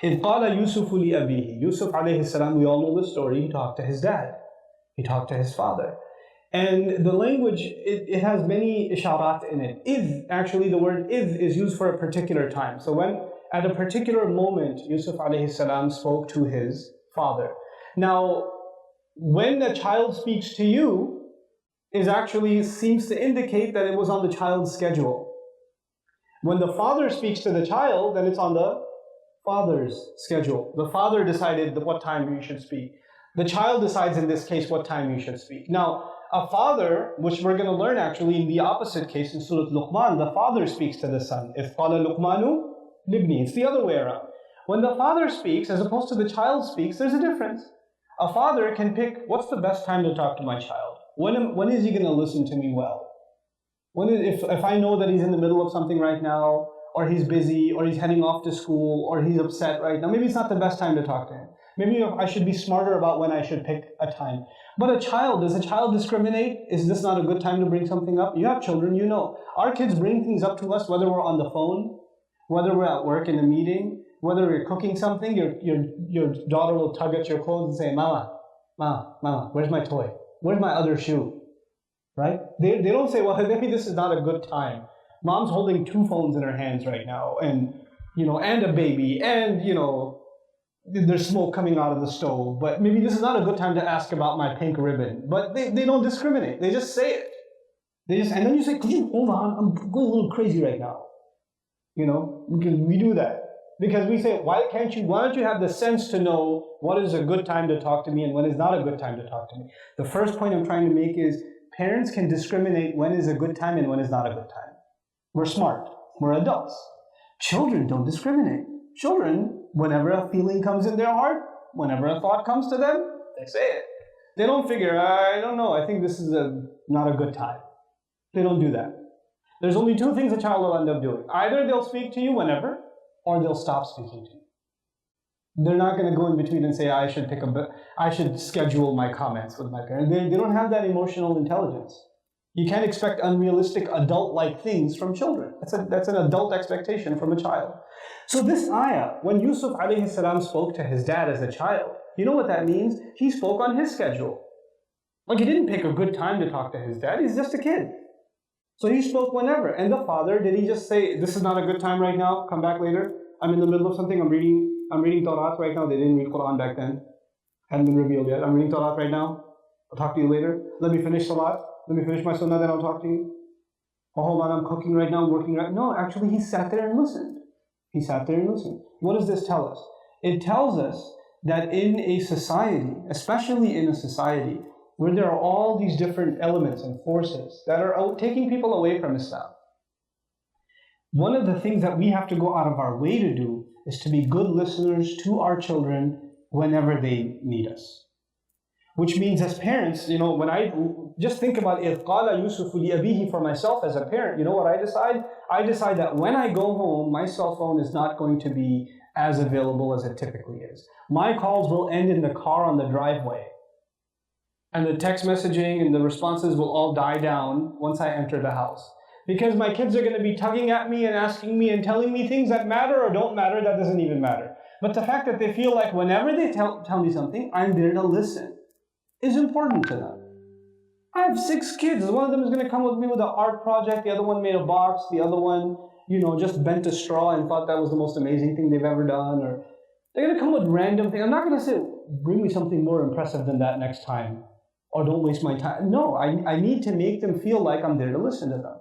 إِذْ قَالَ يُوسُفُ لِأَبِيهِ. Yusuf alayhi salam, we all know the story, he talked to his dad. He talked to his father. And the language, it has many isharat in it. Idh, actually the word idh is used for a particular time. So when, at a particular moment, Yusuf alayhi salam spoke to his father. Now, when a child speaks to you, is actually seems to indicate that it was on the child's schedule. When the father speaks to the child, then it's on the father's schedule. The father decided what time you should speak. The child decides in this case what time you should speak. Now, a father, which we're going to learn actually in the opposite case in Surah Luqman, the father speaks to the son. If qala Luqmanu libni, it's the other way around. When the father speaks, as opposed to the child speaks, there's a difference. A father can pick, what's the best time to talk to my child? When is he going to listen to me well? If I know that he's in the middle of something right now, or he's busy, or he's heading off to school, or he's upset right now, maybe it's not the best time to talk to him. Maybe I should be smarter about when I should pick a time. But a child, does a child discriminate? Is this not a good time to bring something up? You have children, you know. Our kids bring things up to us, whether we're on the phone, whether we're at work in a meeting, whether we're cooking something, your daughter will tug at your clothes and say, Mama, where's my toy? Where's my other shoe? Right? They don't say, well, maybe this is not a good time. Mom's holding 2 phones in her hands right now, and a baby, and there's smoke coming out of the stove, but maybe this is not a good time to ask about my pink ribbon. But they don't discriminate. They just say it. And then you say, could you hold on? I'm going a little crazy right now. Because we do that. Because we say, why don't you have the sense to know what is a good time to talk to me and when is not a good time to talk to me? The first point I'm trying to make is parents can discriminate when is a good time and when is not a good time. We're smart. We're adults. Children don't discriminate. Children, whenever a feeling comes in their heart, whenever a thought comes to them, they say it. They don't figure, I don't know, I think this is not a good time. They don't do that. There's only 2 things a child will end up doing. Either they'll speak to you whenever, or they'll stop speaking to you. They're not going to go in between and say, I should schedule my comments with my parents. They don't have that emotional intelligence. You can't expect unrealistic adult-like things from children. That's an adult expectation from a child. So this ayah, when Yusuf alayhi salam spoke to his dad as a child, you know what that means? He spoke on his schedule. Like, he didn't pick a good time to talk to his dad. He's just a kid. So he spoke whenever. And the father, did he just say, this is not a good time right now, come back later? I'm in the middle of something, I'm reading Torah right now. They didn't read Quran back then. Hadn't been revealed yet. I'm reading Torah right now. I'll talk to you later. Let me finish Salat. Let me finish my sunnah, then I'll talk to you. Oh, hold on, I'm cooking right now, I'm working right now. No, actually he sat there and listened. He sat there and listened. What does this tell us? It tells us that in a society, especially in a society where there are all these different elements and forces that are taking people away from Islam, one of the things that we have to go out of our way to do is to be good listeners to our children whenever they need us. Which means as parents, when I just think about إِذْ قَالَ يُوسُفُ لِأَبِيهِ for myself as a parent, you know what I decide? I decide that when I go home, my cell phone is not going to be as available as it typically is. My calls will end in the car on the driveway. And the text messaging and the responses will all die down once I enter the house. Because my kids are going to be tugging at me and asking me and telling me things that matter or don't matter, that doesn't even matter. But the fact that they feel like whenever they tell me something, I'm there to listen, is important to them. I have 6 kids. One of them is going to come with me with an art project. The other one made a box. The other one, just bent a straw and thought that was the most amazing thing they've ever done. Or they're going to come with random things. I'm not going to say, bring me something more impressive than that next time. Or don't waste my time. No, I need to make them feel like I'm there to listen to them.